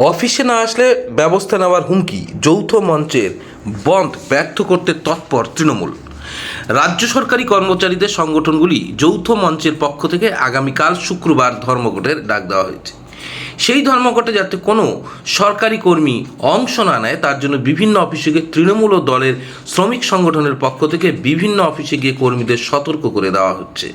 অফিসে না আসলে ব্যবস্থা নেওয়ার হুমকি, যৌথ মঞ্চের বন্ধ ব্যর্থ করতে তৎপর তৃণমূল। রাজ্য সরকারি কর্মচারীদের সংগঠনগুলি যৌথ মঞ্চের পক্ষ থেকে আগামীকাল শুক্রবার ধর্মঘটের ডাক দেওয়া হয়েছে। সেই ধর্মঘটে যাতে কোনো সরকারি কর্মী অংশ না নেয় তার জন্য বিভিন্ন অফিসে গিয়ে তৃণমূল ও দলের শ্রমিক সংগঠনের পক্ষ থেকে বিভিন্ন অফিসে গিয়ে কর্মীদের সতর্ক করে দেওয়া হচ্ছে।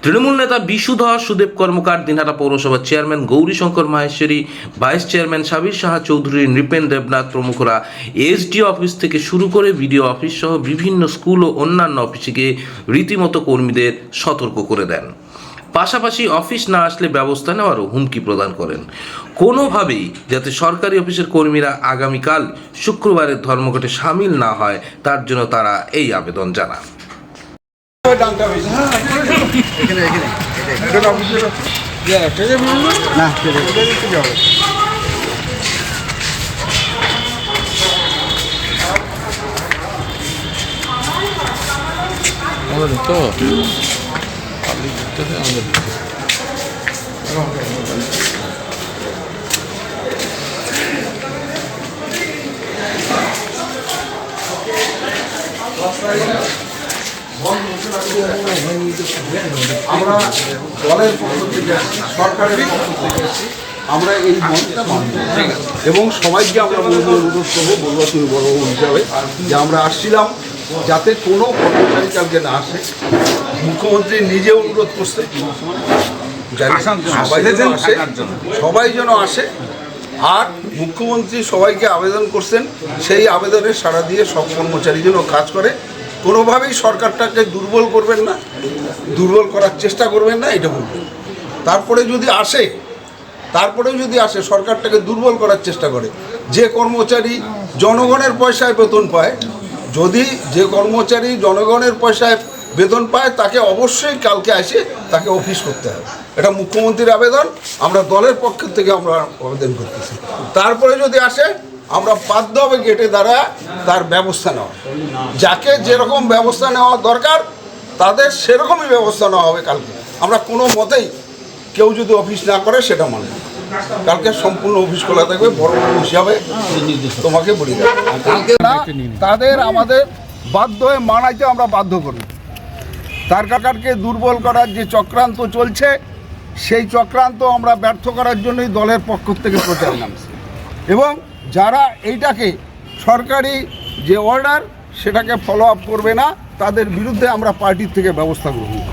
তৃণমূল নেতা বিশুধর সুদেব কর্মকার, দিনহাটা পৌরসভার chairman Gourishankar Maheshwari, vice chairman Sabir Saha Chowdhury, Nripen Debnath প্রমুখরা এসডিও অফিস থেকে শুরু করে বিডিও অফিস সহ বিভিন্ন স্কুল ও অন্যান্য অফিসে গিয়ে রীতিমতো কর্মীদের সতর্ক করে দেন। পাশাপাশি অফিস না আসলে ব্যবস্থা নেওয়ারও হুমকি প্রদান করেন। কোনোভাবেই যাতে সরকারি অফিসের কর্মীরা আগামীকাল শুক্রবারের ধর্মঘটে সামিল না হয় তার জন্য তারা এই আবেদন জানান। আমরা দলের পক্ষ থেকে আসছি, সরকারের পক্ষ থেকে আসছি, আমরা এই মঞ্চটা মানব এবং সবাইকে আমরা অনুরোধ করবো, বলবো তুমি বড় হিসাবে যে আমরা আসছিলাম যাতে কোনো কর্মচারী কালকে না আসে। মুখ্যমন্ত্রী নিজে অনুরোধ করছে সবাই যেন আসে, আর মুখ্যমন্ত্রী সবাইকে আবেদন করছেন, সেই আবেদনের সাড়া দিয়ে সব কর্মচারী যেন কাজ করে। কোনোভাবেই সরকারটাকে দুর্বল করবেন না, দুর্বল করার চেষ্টা করবেন না, এটা বলবেন। তারপরেও যদি আসে সরকারটাকে দুর্বল করার চেষ্টা করে, যে কর্মচারী জনগণের পয়সায় বেতন পায়, যদি যে কর্মচারী জনগণের পয়সায় বেতন পায় তাকে অবশ্যই কালকে এসে তাকে অফিস করতে হবে। এটা মুখ্যমন্ত্রীর আবেদন, আমরা দলের পক্ষ থেকে আমরা আবেদন করতেছি। তারপরে যদি আসে আমরা বাধ্য হবে গেটে দ্বারা তার ব্যবস্থা নেওয়া, যাকে যেরকম ব্যবস্থা নেওয়া দরকার তাদের সেরকমই ব্যবস্থা নেওয়া হবে কালকে। আমরা কোনো মতেই কেউ যদি অফিস না করে সেটা মানব। কালকে সম্পূর্ণ অফিস খোলা থাকবে, বড় হিসাবে তোমাকে বলি কালকে তাদের আমাদের বাধ্য হয়ে মানাইতে আমরা বাধ্য করব। তার কাকারকে দুর্বল করার যে চক্রান্ত চলছে সেই চক্রান্ত আমরা ব্যর্থ করার জন্যই দলের পক্ষ থেকে প্রচার নামছে, এবং যারা এইটাকে সরকারি যে অর্ডার সেটাকে ফলো আপ করবে না তাদের বিরুদ্ধে আমরা পার্টির থেকে ব্যবস্থা গ্রহণ করব।